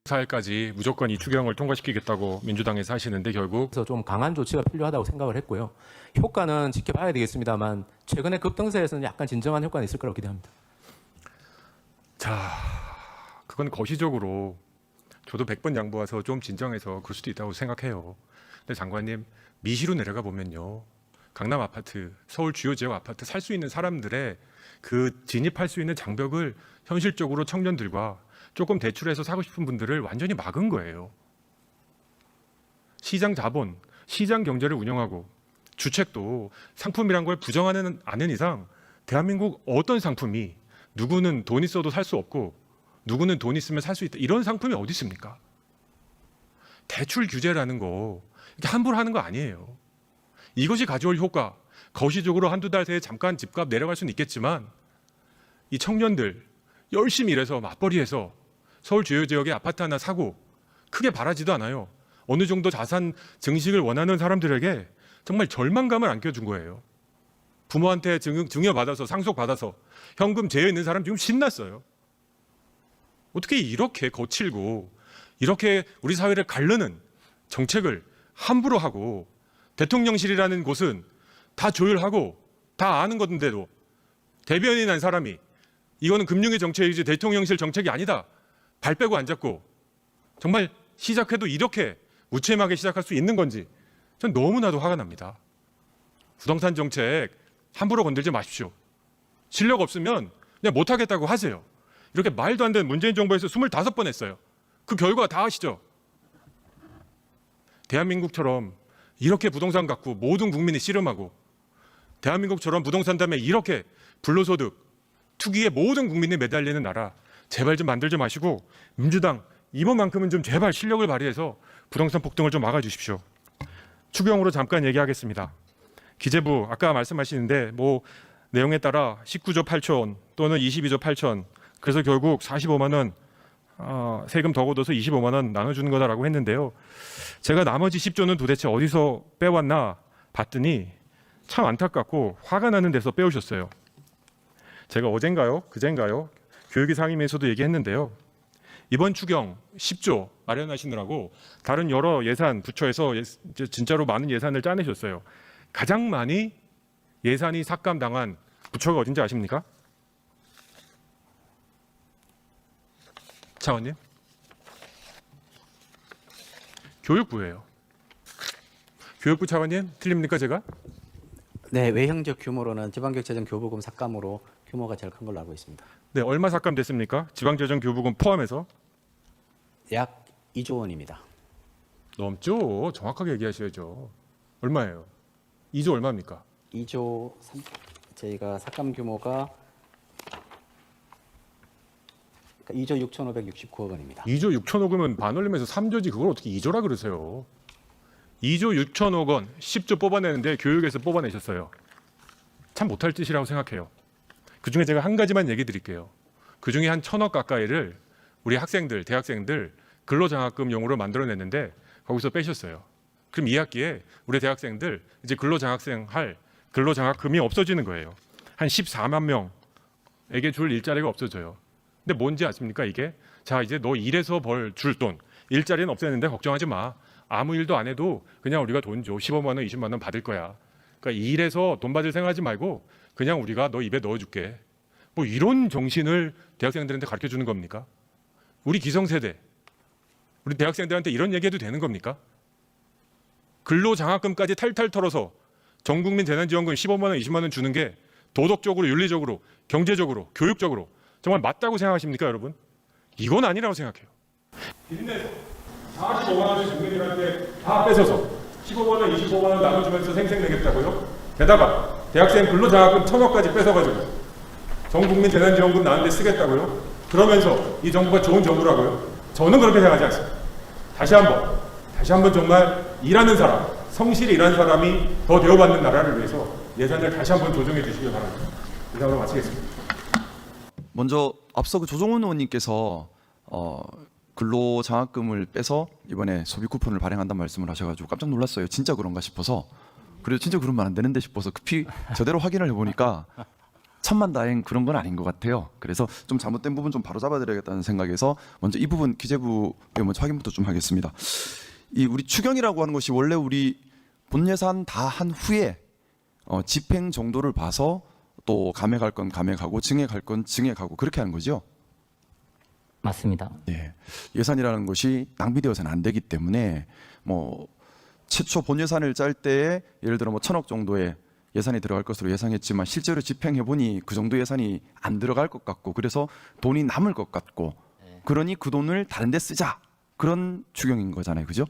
4일까지 무조건 이 추경을 통과시키겠다고 민주당에서 하시는데 결국 그래서 좀 강한 조치가 필요하다고 생각을 했고요. 효과는 지켜봐야 되겠습니다만 최근에 급등세에서는 약간 진정한 효과는 있을 거라고 기대합니다. 자, 그건 거시적으로 저도 100번 양보해서 좀 진정해서 그럴 수도 있다고 생각해요. 근데 장관님, 미시로 내려가 보면요, 강남 아파트, 서울 주요 지역 아파트 살 수 있는 사람들의 그 진입할 수 있는 장벽을 현실적으로 청년들과 조금 대출해서 사고 싶은 분들을 완전히 막은 거예요. 시장 자본, 시장 경제를 운영하고 주책도 상품이란 걸 부정하는 않은 이상 대한민국 어떤 상품이 누구는 돈 있어도 살 수 없고 누구는 돈 있으면 살 수 있다, 이런 상품이 어디 있습니까? 대출 규제라는 거 이렇게 함부로 하는 거 아니에요. 이것이 가져올 효과, 거시적으로 한두 달 새에 잠깐 집값 내려갈 수는 있겠지만 이 청년들 열심히 일해서 맞벌이해서 서울 주요 지역에 아파트 하나 사고 크게 바라지도 않아요. 어느 정도 자산 증식을 원하는 사람들에게 정말 절망감을 안겨준 거예요. 부모한테 증여 받아서 상속 받아서 현금 제외 있는 사람 지금 신났어요. 어떻게 이렇게 거칠고 이렇게 우리 사회를 가르는 정책을 함부로 하고, 대통령실이라는 곳은 다 조율하고 다 아는 건데도 대변인 한 사람이 이거는 금융의 정책이지 대통령실 정책이 아니다, 발 빼고 앉았고, 정말 시작해도 이렇게 무책임하게 시작할 수 있는 건지 전 너무나도 화가 납니다. 부동산 정책 함부로 건들지 마십시오. 실력 없으면 그냥 못하겠다고 하세요. 이렇게 말도 안 되는 문재인 정부에서 25번 했어요. 그 결과 다 아시죠? 대한민국처럼 이렇게 부동산 갖고 모든 국민이 씨름하고, 대한민국처럼 부동산 다음에 이렇게 불로소득, 투기에 모든 국민이 매달리는 나라 제발 좀 만들지 마시고, 민주당 이번만큼은 좀 제발 실력을 발휘해서 부동산 폭등을 좀 막아주십시오. 추경으로 잠깐 얘기하겠습니다. 기재부 아까 말씀하시는데 뭐 내용에 따라 19조 8천 또는 22조 8천, 그래서 결국 45만 원 세금 더 걷어서 25만 원 나눠주는 거다라고 했는데요. 제가 나머지 10조는 도대체 어디서 빼왔나 봤더니 참 안타깝고 화가 나는 데서 빼오셨어요. 제가 어젠가요? 그젠가요? 교육위 상임위에서도 얘기했는데요. 이번 추경 10조 마련하시느라고 다른 여러 예산 부처에서 진짜로 많은 예산을 짜내셨어요. 가장 많이 예산이 삭감당한 부처가 어딘지 아십니까? 차관님? 교육부예요. 교육부 차관님, 틀립니까 제가? 네, 외형적 규모로는 지방교육재정 교부금 삭감으로 규모가 제일 큰 걸로 알고 있습니다. 네, 얼마 삭감됐습니까? 지방재정 교부금 포함해서? 약 2조 원입니다. 넘죠. 정확하게 얘기하셔야죠. 얼마예요? 2조 얼마입니까? 2조 저희가 삭감 규모가 2조 6,569억 원입니다. 2조 6천억 원은 반올림해서 3조지 그걸 어떻게 2조라 그러세요? 2조 6천억 원 10조 뽑아내는데 교육에서 뽑아내셨어요. 참 못할 짓이라고 생각해요. 그중에 제가 한 가지만 얘기 드릴게요. 그중에 한 1,000억 가까이를 우리 학생들, 대학생들 근로장학금용으로 만들어냈는데 거기서 빼셨어요. 그럼 2학기에 우리 대학생들 이제 근로장학생 할 근로장학금이 없어지는 거예요. 한 14만 명에게 줄 일자리가 없어져요. 근데 뭔지 아십니까 이게? 자, 이제 너 일해서 벌 줄 돈, 일자리는 없애는데 걱정하지 마. 아무 일도 안 해도 그냥 우리가 돈 줘. 15만 원, 20만 원 받을 거야. 그러니까 일해서 돈 받을 생각하지 말고 그냥 우리가 너 입에 넣어줄게. 뭐 이런 정신을 대학생들한테 가르쳐 주는 겁니까? 우리 기성세대, 우리 대학생들한테 이런 얘기해도 되는 겁니까? 근로장학금까지 탈탈 털어서 전국민 재난지원금 15만 원, 20만 원 주는 게 도덕적으로, 윤리적으로, 경제적으로, 교육적으로 정말 맞다고 생각하십니까, 여러분? 이건 아니라고 생각해요. 빚내서 45만 원을 국민들한테 다 뺏어서 15만 원, 25만 원 나눠주면서 생색내겠다고요? 게다가 대학생 근로장학금 1,000억까지 뺏어가지고 전 국민 재난지원금 나는데 쓰겠다고요? 그러면서 이 정부가 좋은 정부라고요? 저는 그렇게 생각하지 않습니다. 다시 한번 정말 일하는 사람, 성실히 일하는 사람이 더 대우받는 나라를 위해서 예산을 다시 한번 조정해 주시기 바랍니다. 이상으로 마치겠습니다. 먼저 앞서 그 조정훈 의원님께서 근로장학금을 빼서 이번에 소비 쿠폰을 발행한다는 말씀을 하셔가지고 깜짝 놀랐어요. 진짜 그런가 싶어서. 그래도 진짜 그러면 안 되는데 싶어서 급히 저대로 확인을 해보니까 천만다행 그런 건 아닌 것 같아요. 그래서 좀 잘못된 부분 좀 바로잡아드려야겠다는 생각에서 먼저 이 부분 기재부에 먼저 확인부터 좀 하겠습니다. 이 우리 추경이라고 하는 것이 원래 우리 본 예산 다 한 후에 집행 정도를 봐서 또 감액할 건 감액하고 증액할 건 증액하고 그렇게 하는 거죠. 맞습니다. 예, 예산이라는 것이 낭비되어서는 안 되기 때문에 뭐 최초 본 예산을 짤 때에 예를 들어 뭐 1,000억 정도의 예산이 들어갈 것으로 예상했지만 실제로 집행해 보니 그 정도 예산이 안 들어갈 것 같고 그래서 돈이 남을 것 같고 그러니 그 돈을 다른 데 쓰자 그런 추경인 거잖아요, 그죠?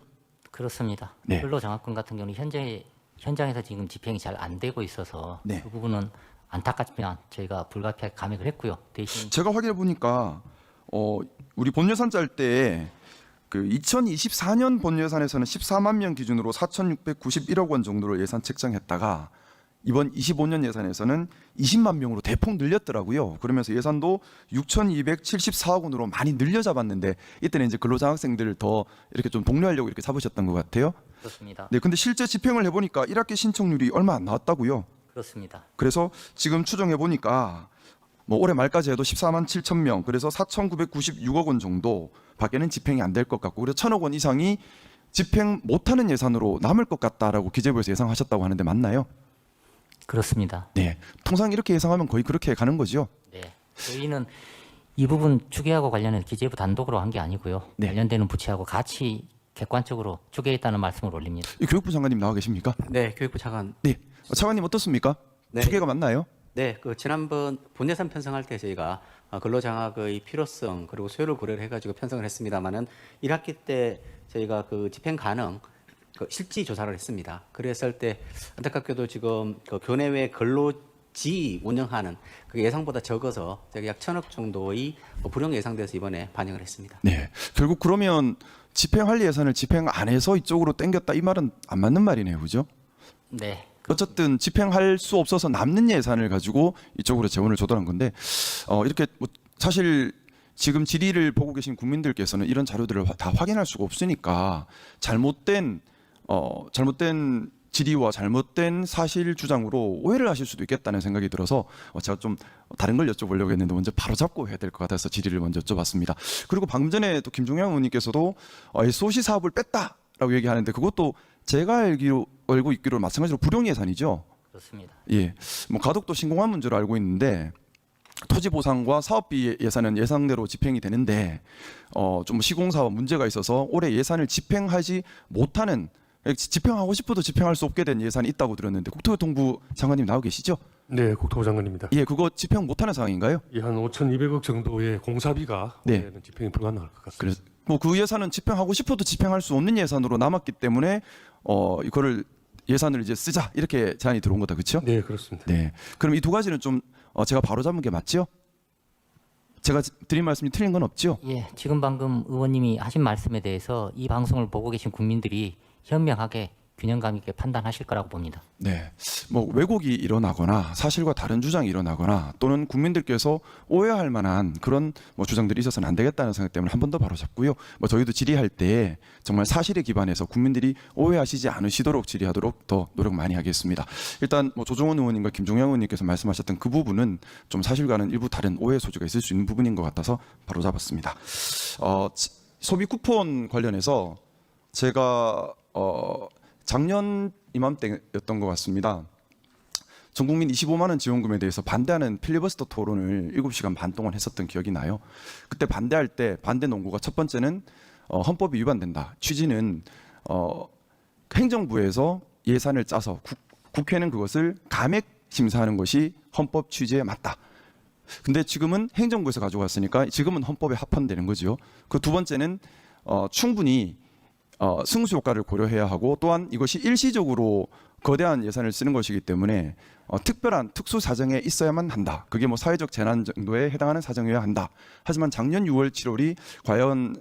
그렇습니다. 네. 근로장학금 같은 경우는 현장에서 지금 집행이 잘 안 되고 있어서 네. 그 부분은 안타깝지만 저희가 불가피하게 감액을 했고요. 대신 제가 확인해 보니까 우리 본 예산 짤 때 그 2024년 본 예산에서는 14만 명 기준으로 4,691억 원 정도를 예산 책정했다가 이번 25년 예산에서는 20만 명으로 대폭 늘렸더라고요. 그러면서 예산도 6,274억 원으로 많이 늘려 잡았는데 이때는 이제 근로장학생들을 더 이렇게 좀 독려하려고 이렇게 잡으셨던 것 같아요. 그렇습니다. 네, 근데 실제 집행을 해보니까 1학기 신청률이 얼마 안 나왔다고요. 그렇습니다. 그래서 지금 추정해 보니까 뭐 올해 말까지 해도 14만 7천 명, 그래서 4,996억 원 정도 밖에는 집행이 안 될 것 같고, 그래서 1,000억 원 이상이 집행 못하는 예산으로 남을 것 같다라고 기재부에서 예상하셨다고 하는데 맞나요? 그렇습니다. 네, 통상 이렇게 예상하면 거의 그렇게 가는 거죠. 네. 저희는 이 부분 추계하고 관련해서 기재부 단독으로 한 게 아니고요. 네. 관련되는 부처하고 같이 객관적으로 추계했다는 말씀을 올립니다. 이 교육부 장관님 나와 계십니까? 네, 교육부 차관. 네, 차관님 어떻습니까? 네. 추계가 맞나요? 네, 그 지난번 본예산 편성할 때 저희가 근로장학의 필요성 그리고 수요를 고려를 해가지고 편성을 했습니다만은 1학기 때 저희가 그 집행 가능 그 실지 조사를 했습니다. 그랬을 때 안타깝게도 지금 그 교내외 근로지 운영하는 그 예상보다 적어서 저기 약 1,000억 정도의 불용 예상돼서 이번에 반영을 했습니다. 네, 결국 그러면 집행할 예산을 집행 안 해서 이쪽으로 땡겼다 이 말은 안 맞는 말이네요, 그죠? 네. 어쨌든 집행할 수 없어서 남는 예산을 가지고 이쪽으로 재원을 조달한 건데 이렇게 뭐 사실 지금 질의를 보고 계신 국민들께서는 이런 자료들을 다 확인할 수가 없으니까 잘못된 질의와 잘못된 사실 주장으로 오해를 하실 수도 있겠다는 생각이 들어서 제가 좀 다른 걸 여쭤보려고 했는데 먼저 바로 잡고 해야 될 것 같아서 질의를 먼저 여쭤봤습니다. 그리고 방금 전에 또 김종양 의원님께서도 SOC 사업을 뺐다라고 얘기하는데 그것도 제가 알고 있기로 마찬가지로 불용 예산이죠. 그렇습니다. 예, 뭐 가덕도 신공한 문제로 알고 있는데 토지 보상과 사업비 예산은 예상대로 집행이 되는데 좀 시공사와 문제가 있어서 올해 예산을 집행하지 못하는 집행하고 싶어도 집행할 수 없게 된 예산이 있다고 들었는데 국토교통부 장관님 나오 계시죠? 네, 국토부 장관입니다. 예, 그거 집행 못하는 상황인가요? 이 한 5,200억 정도의 공사비가 네. 올해는 집행이 불가능할 것 같습니다. 그래서 뭐 그 예산은 집행하고 싶어도 집행할 수 없는 예산으로 남았기 때문에 이거를 예산을 이제 쓰자 이렇게 제안이 들어온 거다, 그렇죠? 네, 그렇습니다. 네. 그럼 이 두 가지는 좀 제가 바로 잡은 게 맞죠? 제가 드린 말씀이 틀린 건 없죠? 예, 지금 방금 의원님이 하신 말씀에 대해서 이 방송을 보고 계신 국민들이 현명하게 균형감 있게 판단하실 거라고 봅니다. 네. 뭐 왜곡이 일어나거나 사실과 다른 주장이 일어나거나 또는 국민들께서 오해할 만한 그런 뭐 주장들이 있어서는 안 되겠다는 생각 때문에 한 번 더 바로 잡고요. 뭐 저희도 질의할 때 정말 사실에 기반해서 국민들이 오해하시지 않으시도록 질의하도록 더 노력 많이 하겠습니다. 일단 뭐 조정원 의원님과 김종양 의원님께서 말씀하셨던 그 부분은 좀 사실과는 일부 다른 오해 소지가 있을 수 있는 부분인 것 같아서 바로 잡았습니다. 소비 쿠폰 관련해서 제가 작년 이맘때였던 것 같습니다. 전국민 25만 원 지원금에 대해서 반대하는 필리버스터 토론을 7시간 반 동안 했었던 기억이 나요. 그때 반대할 때 반대 논구가 첫 번째는 헌법이 위반된다. 취지는 행정부에서 예산을 짜서 국회는 그것을 감액 심사하는 것이 헌법 취지에 맞다. 근데 지금은 행정부에서 가져갔으니까 지금은 헌법에 합헌되는 거죠. 그 두 번째는 충분히 승수 효과를 고려해야 하고 또한 이것이 일시적으로 거대한 예산을 쓰는 것이기 때문에 특별한 특수 사정에 있어야만 한다. 그게 뭐 사회적 재난 정도에 해당하는 사정이어야 한다. 하지만 작년 6월, 7월이 과연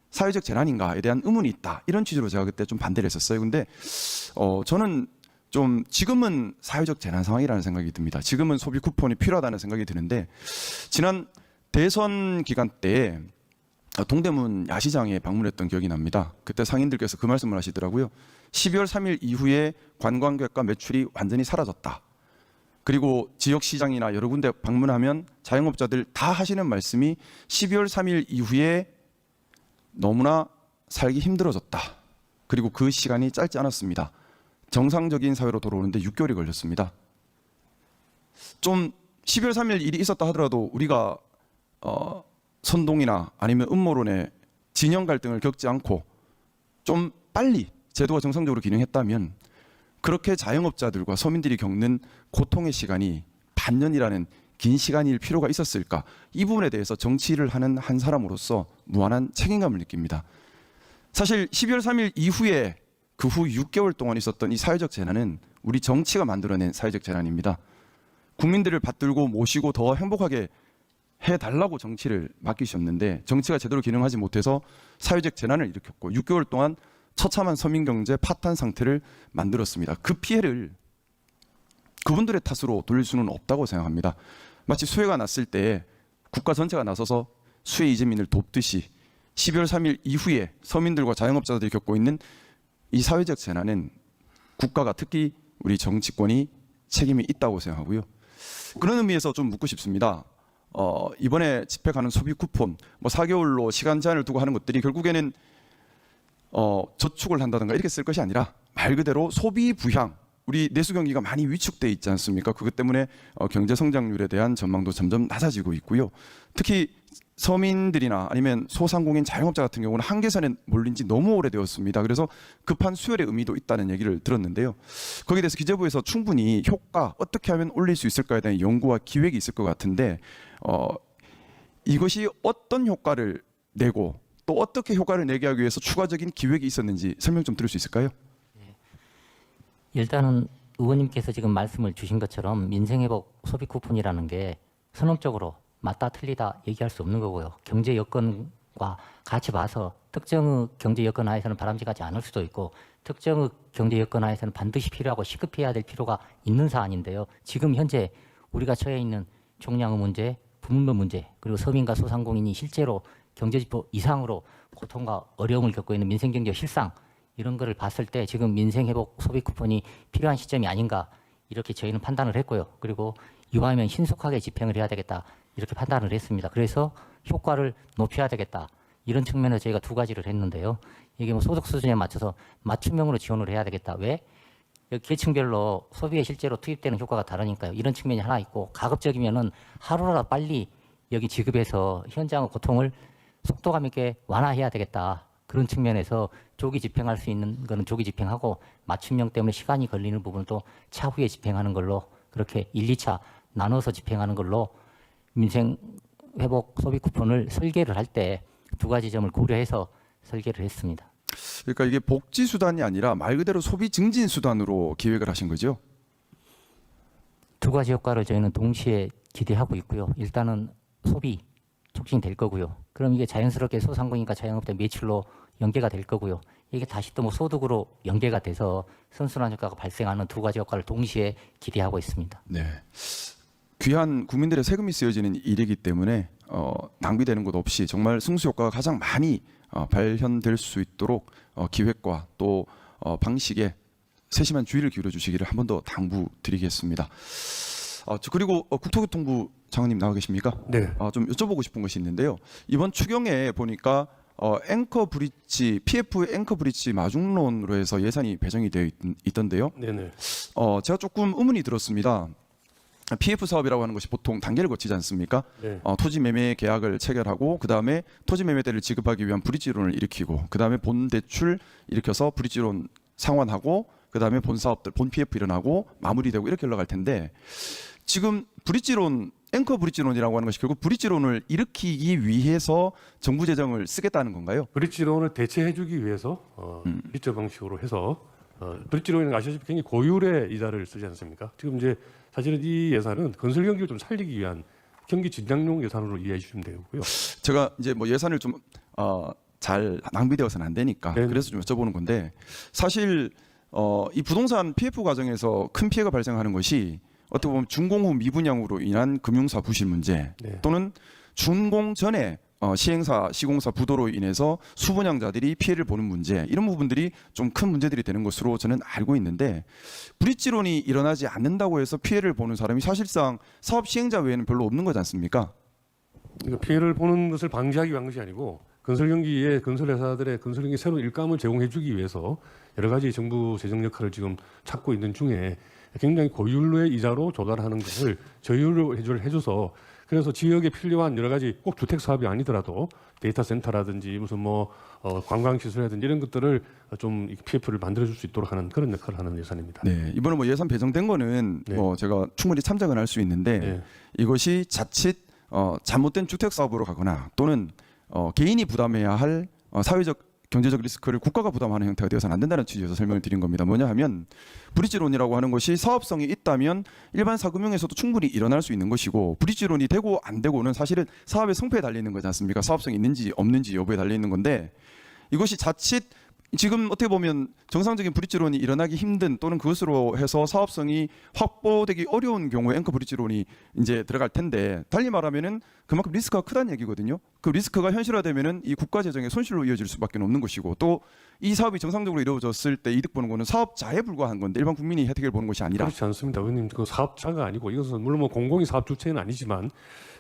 사회적 재난인가에 대한 의문이 있다. 이런 취지로 제가 그때 좀 반대를 했었어요. 근데 저는 좀 지금은 사회적 재난 상황이라는 생각이 듭니다. 지금은 소비 쿠폰이 필요하다는 생각이 드는데 지난 대선 기간 때 동대문 야시장에 방문했던 기억이 납니다. 그때 상인들께서 그 말씀을 하시더라고요. 12월 3일 이후에 관광객과 매출이 완전히 사라졌다. 그리고 지역시장이나 여러 군데 방문하면 자영업자들 다 하시는 말씀이 12월 3일 이후에 너무나 살기 힘들어졌다. 그리고 그 시간이 짧지 않았습니다. 정상적인 사회로 돌아오는데 6개월이 걸렸습니다. 좀 12월 3일 일이 있었다 하더라도 우리가 선동이나 아니면 음모론의 진영 갈등을 겪지 않고 좀 빨리 제도가 정상적으로 기능했다면 그렇게 자영업자들과 서민들이 겪는 고통의 시간이 반년이라는 긴 시간일 필요가 있었을까? 이 부분에 대해서 정치를 하는 한 사람으로서 무한한 책임감을 느낍니다. 사실 12월 3일 이후에 그 후 6개월 동안 있었던 이 사회적 재난은 우리 정치가 만들어낸 사회적 재난입니다. 국민들을 받들고 모시고 더 행복하게 해달라고 정치를 맡기셨는데 정치가 제대로 기능하지 못해서 사회적 재난을 일으켰고 6개월 동안 처참한 서민 경제 파탄 상태를 만들었습니다. 그 피해를 그분들의 탓으로 돌릴 수는 없다고 생각합니다. 마치 수해가 났을 때 국가 전체가 나서서 수해 이재민을 돕듯이 12월 3일 이후에 서민들과 자영업자들이 겪고 있는 이 사회적 재난은 국가가 특히 우리 정치권이 책임이 있다고 생각하고요. 그런 의미에서 좀 묻고 싶습니다. 이번에 집행하는 소비 쿠폰, 4개월로 시간 제한을 두고 하는 것들이 결국에는 저축을 한다든가 이렇게 쓸 것이 아니라 말 그대로 소비 부향, 우리 내수 경기가 많이 위축돼 있지 않습니까? 그것 때문에 경제 성장률에 대한 전망도 점점 낮아지고 있고요. 특히 서민들이나 아니면 소상공인 자영업자 같은 경우는 한계선에 몰린 지 너무 오래되었습니다. 그래서 급한 수혈의 의미도 있다는 얘기를 들었는데요. 거기에 대해서 기재부에서 충분히 효과 어떻게 하면 올릴 수 있을까에 대한 연구와 기획이 있을 것 같은데 이것이 어떤 효과를 내고 또 어떻게 효과를 내게 하기 위해서 추가적인 기획이 있었는지 설명 좀 드릴 수 있을까요? 일단은 의원님께서 지금 말씀을 주신 것처럼 민생회복 소비 쿠폰이라는 게 선언적으로 맞다 틀리다 얘기할 수 없는 거고요. 경제 여건과 같이 봐서 특정의 경제 여건 하에서는 바람직하지 않을 수도 있고 특정의 경제 여건 하에서는 반드시 필요하고 시급해야 될 필요가 있는 사안인데요. 지금 현재 우리가 처해 있는 총량의 문제, 부문별 문제, 그리고 서민과 소상공인이 실제로 경제지표 이상으로 고통과 어려움을 겪고 있는 민생경제 실상 이런 거를 봤을 때 지금 민생회복 소비 쿠폰이 필요한 시점이 아닌가 이렇게 저희는 판단을 했고요. 그리고 이왕이면 신속하게 집행을 해야 되겠다 이렇게 판단을 했습니다. 그래서 효과를 높여야 되겠다 이런 측면에서 저희가 두 가지를 했는데요. 이게 소득 수준에 맞춰서 맞춤형으로 지원을 해야 되겠다. 왜? 여기 계층별로 소비에 실제로 투입되는 효과가 다르니까요. 이런 측면이 하나 있고 가급적이면은 하루라도 빨리 여기 지급해서 현장의 고통을 속도감 있게 완화해야 되겠다. 그런 측면에서 조기 집행할 수 있는 거는 조기 집행하고 맞춤형 때문에 시간이 걸리는 부분은 또 차후에 집행하는 걸로 그렇게 1, 2차 나눠서 집행하는 걸로 민생 회복 소비 쿠폰을 설계를 할 때 두 가지 점을 고려해서 설계를 했습니다. 그러니까 이게 복지 수단이 아니라 말 그대로 소비 증진 수단으로 기획을 하신 거죠? 두 가지 효과를 저희는 동시에 기대하고 있고요. 일단은 소비 촉진될 거고요. 그럼 이게 자연스럽게 소상공인과 자영업자 매출로 연계가 될 거고요. 이게 다시 또 소득으로 연계가 돼서 선순환 효과가 발생하는 두 가지 효과를 동시에 기대하고 있습니다. 네. 귀한 국민들의 세금이 쓰여지는 일이기 때문에 낭비되는 것 없이 정말 승수 효과가 가장 많이 발현될 수 있도록 기획과 또 방식에 세심한 주의를 기울여 주시기를 한 번 더 당부드리겠습니다. 그리고 국토교통부 장관님 나와 계십니까? 네. 좀 여쭤보고 싶은 것이 있는데요. 이번 추경에 보니까 앵커 브릿지, PF 앵커 브릿지 마중론으로 해서 예산이 배정이 되어 있던데요. 네네. 제가 조금 의문이 들었습니다. PF 사업이라고 하는 것이 보통 단계를 거치지 않습니까? 네. 토지 매매 계약을 체결하고 그 다음에 토지 매매대를 지급하기 위한 브릿지론을 일으키고 그 다음에 본 대출 일으켜서 브릿지론 상환하고 그 다음에 본 사업들, 본 PF 일어나고 마무리되고 이렇게 흘러갈 텐데 지금 브릿지론, 앵커 브릿지론이라고 하는 것이 결국 브릿지론을 일으키기 위해서 정부 재정을 쓰겠다는 건가요? 브릿지론을 대체해주기 위해서 빚적 방식으로 해서 브릿지론은 아시다시피 굉장히 고율의 이자를 쓰지 않습니까? 지금 이제 사실은 이 예산은 건설 경기를 좀 살리기 위한 경기 진작용 예산으로 이해해 주시면 되고요. 제가 이제 예산을 좀 잘 낭비되어서는 안 되니까 네. 그래서 좀 여쭤보는 건데 사실 이 부동산 PF 과정에서 큰 피해가 발생하는 것이 어떻게 보면 준공 후 미분양으로 인한 금융사 부실 문제 네. 또는 준공 전에 시행사, 시공사 부도로 인해서 수분양자들이 피해를 보는 문제 이런 부분들이 좀 큰 문제들이 되는 것으로 저는 알고 있는데 브릿지론이 일어나지 않는다고 해서 피해를 보는 사람이 사실상 사업 시행자 외에는 별로 없는 거지 않습니까? 그러니까 피해를 보는 것을 방지하기 위한 것이 아니고 건설 경기에 건설 회사들의 건설 경기 새로운 일감을 제공해주기 위해서 여러 가지 정부 재정 역할을 지금 찾고 있는 중에 굉장히 고율로의 이자로 조달하는 것을 저율로 해줘서 그래서 지역에 필요한 여러 가지 꼭 주택 사업이 아니더라도 데이터 센터라든지 무슨 관광 시설이라든지 이런 것들을 좀 PF를 만들어줄 수 있도록 하는 그런 역할을 하는 예산입니다. 네, 이번에 뭐 예산 배정된 거는 네. 뭐 제가 충분히 참작은 할 수 있는데 네. 이것이 자칫 잘못된 주택 사업으로 가거나 또는 개인이 부담해야 할 사회적 경제적 리스크를 국가가 부담하는 형태가 되어서는 안 된다는 취지에서 설명을 드린 겁니다. 뭐냐 하면 브릿지론이라고 하는 것이 사업성이 있다면 일반 사금융에서도 충분히 일어날 수 있는 것이고 브릿지론이 되고 안 되고는 사실은 사업의 성패에 달려 있는 거지 않습니까? 사업성이 있는지 없는지 여부에 달려 있는 건데 이것이 자칫 지금 어떻게 보면 정상적인 브릿지론이 일어나기 힘든 또는 그것으로 해서 사업성이 확보되기 어려운 경우에 앵커 브릿지론이 이제 들어갈 텐데 달리 말하면은 그만큼 리스크가 크다는 얘기거든요. 그 리스크가 현실화되면은 이 국가 재정의 손실로 이어질 수밖에 없는 것이고 또 이 사업이 정상적으로 이루어졌을 때 이득 보는 거는 사업자에 불과한 건데 일반 국민이 혜택을 보는 것이 아니라 그렇지 않습니다. 의원님 그 사업자가 아니고 이것은 물론 뭐 공공이 사업 주체는 아니지만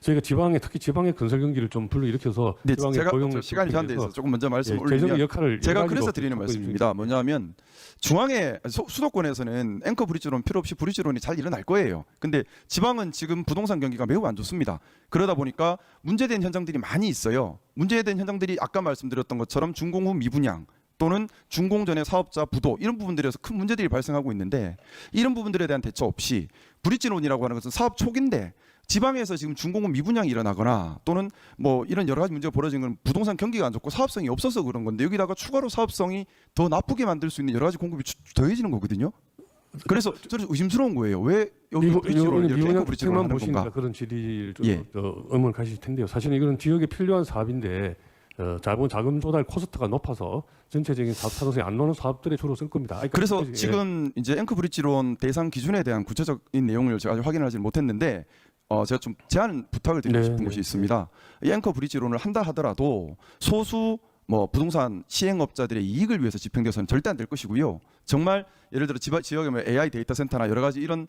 저희가 지방에 특히 지방의 건설 경기를 좀 불러일으켜서 네, 지방의 제가 고용을 시간이 제한돼 있어서 조금 먼저 말씀을 재정의 올리면 역할을 제가 여러 그래서 가지로 드리는 하고 말씀입니다. 뭐냐면 중앙에 수도권에서는 앵커 브릿지론 필요 없이 브릿지론이 잘 일어날 거예요. 근데 지방은 지금 부동산 경기가 매우 안 좋습니다. 그러다 보니까 문제된 현장들이 많이 있어요. 문제된 현장들이 아까 말씀드렸던 것처럼 준공 후 미분양 또는 준공 전에 사업자 부도 이런 부분들에서 큰 문제들이 발생하고 있는데 이런 부분들에 대한 대처 없이 브릿지론이라고 하는 것은 사업 초기인데 지방에서 지금 준공 후 미분양이 일어나거나 또는 뭐 이런 여러 가지 문제가 벌어진 건 부동산 경기가 안 좋고 사업성이 없어서 그런 건데 여기다가 추가로 사업성이 더 나쁘게 만들 수 있는 여러 가지 공급이 더해지는 거거든요. 그래서 저는 의심스러운 거예요. 왜 여기 브릿지론을 이렇게 앵커 브릿지론을 하는 보시니까 건가? 그런 질의를 좀 예. 의문을 가실 텐데요. 사실은 이거는 지역에 필요한 사업인데 자금 조달 코스트가 높아서 전체적인 사업 타당성이 안 나오는 사업들에 주로 쓸 겁니다. 그러니까 그래서 예. 지금 이제 앵커 브릿지론 대상 기준에 대한 구체적인 내용을 제가 아직 확인하지 못했는데 제가 좀 제안 부탁을 드리고 네, 싶은 네. 것이 있습니다. 이 앵커 브릿지론을 한다 하더라도 소수 뭐 부동산 시행업자들의 이익을 위해서 집행돼서는 절대 안 될 것이고요. 정말 예를 들어 지역에 뭐 AI 데이터 센터나 여러 가지 이런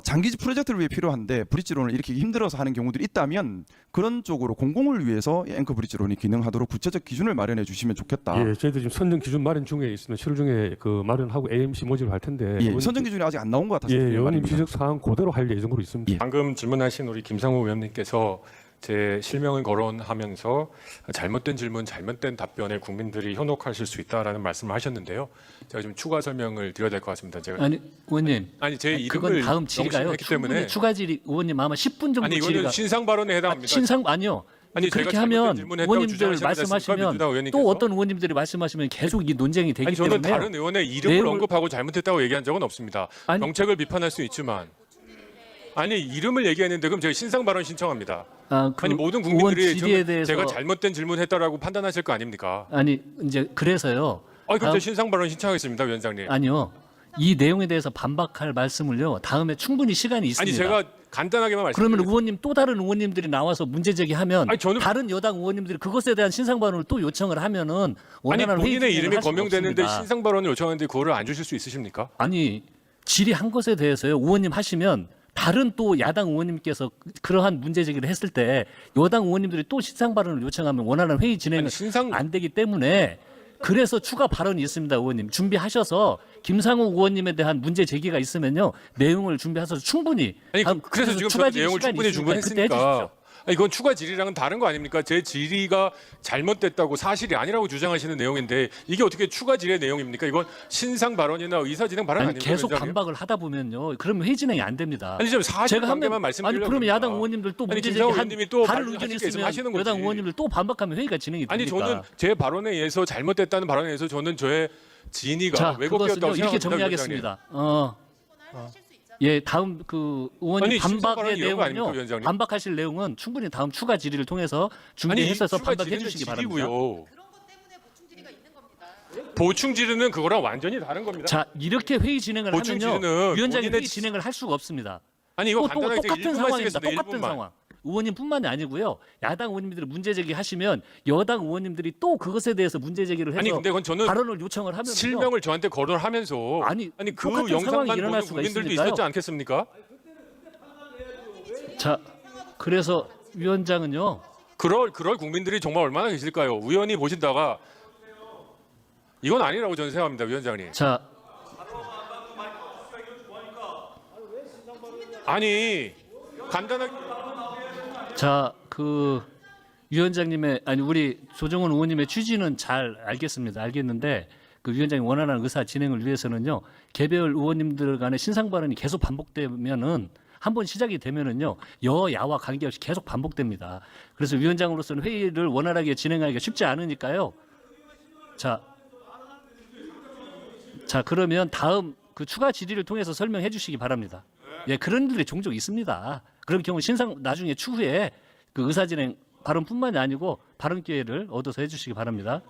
장기적 프로젝트를 위해 필요한데 브릿지론을 일으키기 힘들어서 하는 경우들이 있다면 그런 쪽으로 공공을 위해서 이 앵커 브릿지론이 기능하도록 구체적 기준을 마련해 주시면 좋겠다. 예, 저희들 지금 선정 기준 마련 중에 있으면 7월 중에 그 마련하고 AMC 모집을 할 텐데 예, 선정 기준이 아직 안 나온 것 같아서 예, 드리는 의원님 말입니다. 지적 사항 그대로 할 예정으로 있습니다. 예. 방금 질문하신 우리 김상우 의원님께서 제 실명을 거론하면서 잘못된 질문, 잘못된 답변에 국민들이 현혹하실 수 있다라는 말씀을 하셨는데요. 제가 좀 추가 설명을 드려야 될 것 같습니다. 제가 아니 의원님, 제 그건 이름을 다음 질의가요. 명시했기 때문에 충분히 추가 질의 의원님 아마 10분 정도 아니 질의가 이거는 신상 발언에 해당합니다. 신상 아니요. 아니, 그렇게 제가 하면 잘못된 질문했다고 의원님들 주장하시지 않습니까? 말씀하시면 민주당 의원님께서? 또 어떤 의원님들이 말씀하시면 계속 이 논쟁이 되기 아니 저는 때문에 다른 의원의 이름을 내용을- 언급하고 잘못했다고 얘기한 적은 없습니다. 아니- 정책을 비판할 수 있지만 아니 이름을 얘기했는데 그럼 제가 신상 발언 신청합니다. 그 아니 모든 의원 국민들이 질의에 좀 대해서 제가 잘못된 질문했다라고 판단하실 거 아닙니까? 아니 이제 그래서요. 그럼 다음- 제가 신상 발언 신청하겠습니다, 위원장님. 아니요. 이 내용에 대해서 반박할 말씀을요. 다음에 충분히 시간이 있습니다. 아니 제가 간단하게만 그러면 말씀드리겠습니다. 의원님 또 다른 의원님들이 나와서 문제 제기하면 아니, 저는- 다른 여당 의원님들이 그것에 대한 신상 발언을 또 요청을 하면은 아니 원활한 회의 본인의 진행을 이름이 할 수가 거명되는데 없습니다. 신상 발언을 요청하는데 그거를 안 주실 수 있으십니까? 아니 질의한 것에 대해서요. 의원님 하시면 다른 또 야당 의원님께서 그러한 문제 제기를 했을 때 여당 의원님들이 또 신상 발언을 요청하면 원활한 회의 진행은 아니, 신상- 안 되기 때문에 그래서 추가 발언이 있습니다, 의원님. 준비하셔서 김상우 의원님에 대한 문제 제기가 있으면요. 내용을 준비하셔서 충분히 아니 다음- 그래서 지금 추가 저는 질의 내용을 시간이 충분히 있으니까 그때 주문했으니까 해주십시오. 아니, 이건 추가 질의랑은 다른 거 아닙니까? 제 질의가 잘못됐다고 사실이 아니라고 주장하시는 내용인데 이게 어떻게 추가 질의 내용입니까? 이건 신상 발언이나 의사진행 발언 아니, 아닙니까? 계속 위원장님? 반박을 하다 보면요. 그러면 회의 진행이 안 됩니다. 아니 좀 사실 제가 관계만 하면 말씀드리려고 아니 그러면 합니다. 야당 의원님들 또 아니, 문제 김상우 제기한 의원님이 또 다른 하실 의견이 게 있으면 있으면 하시는 거지. 여당 의원님들 또 반박하면 회의가 진행이 아니 됩니까? 저는 제 발언에 의해서 잘못됐다는 발언에 의해서 저는 저의 진위가 자, 왜곡되었다고 그것은요 이렇게 생각합니다. 정리하겠습니다. 예, 다음 그 의원님 아니, 신상 발언이 반박의 이런 거 아닙니까, 내용은요. 위원장님? 반박하실 내용은 충분히 다음 추가 질의를 통해서 아니 준비해서 추가 반박해 질의는 주시기 바랍니다. 질의고요. 보충 질의는 그거랑 완전히 다른 겁니다. 자, 이렇게 회의 진행을 보충 하면요. 질의는 위원장이 본인의 회의 진행을 할 수가 없습니다. 아니 이거 또 간단하게 제가 똑같은 1분만 상황입니다. 쓰겠습니다. 똑같은 1분만. 상황. 의원님뿐만이 아니고요. 야당 의원님들이 문제 제기하시면 여당 의원님들이 또 그것에 대해서 문제 제기를 해서 아니 근데 그건 저는 발언을 요청을 하면 실명을 저한테 거론하면서 아니, 그 똑같은 영상만 상황이 보는 일어날 수가 국민들도 있으니까요. 있었지 않겠습니까? 자, 그래서 위원장은요. 그럴 국민들이 정말 얼마나 계실까요? 우연히 보신다가 이건 아니라고 저는 생각합니다, 위원장님. 자, 아니 간단하게 자, 그 위원장님의 아니 우리 조정훈 의원님의 취지는 잘 알겠는데 그 위원장이 원하는 의사 진행을 위해서는요 개별 의원님들 간의 신상 발언이 계속 반복되면은 한 번 시작이 되면은요 여야와 관계없이 계속 반복됩니다. 그래서 위원장으로서는 회의를 원활하게 진행하기가 쉽지 않으니까요. 자 그러면 다음 그 추가 질의를 통해서 설명해 주시기 바랍니다. 예, 그런 일이 종종 있습니다. 그런 경우 신상 나중에 추후에 그 의사진행 발언뿐만이 아니고 발언 기회를 얻어서 해주시기 바랍니다.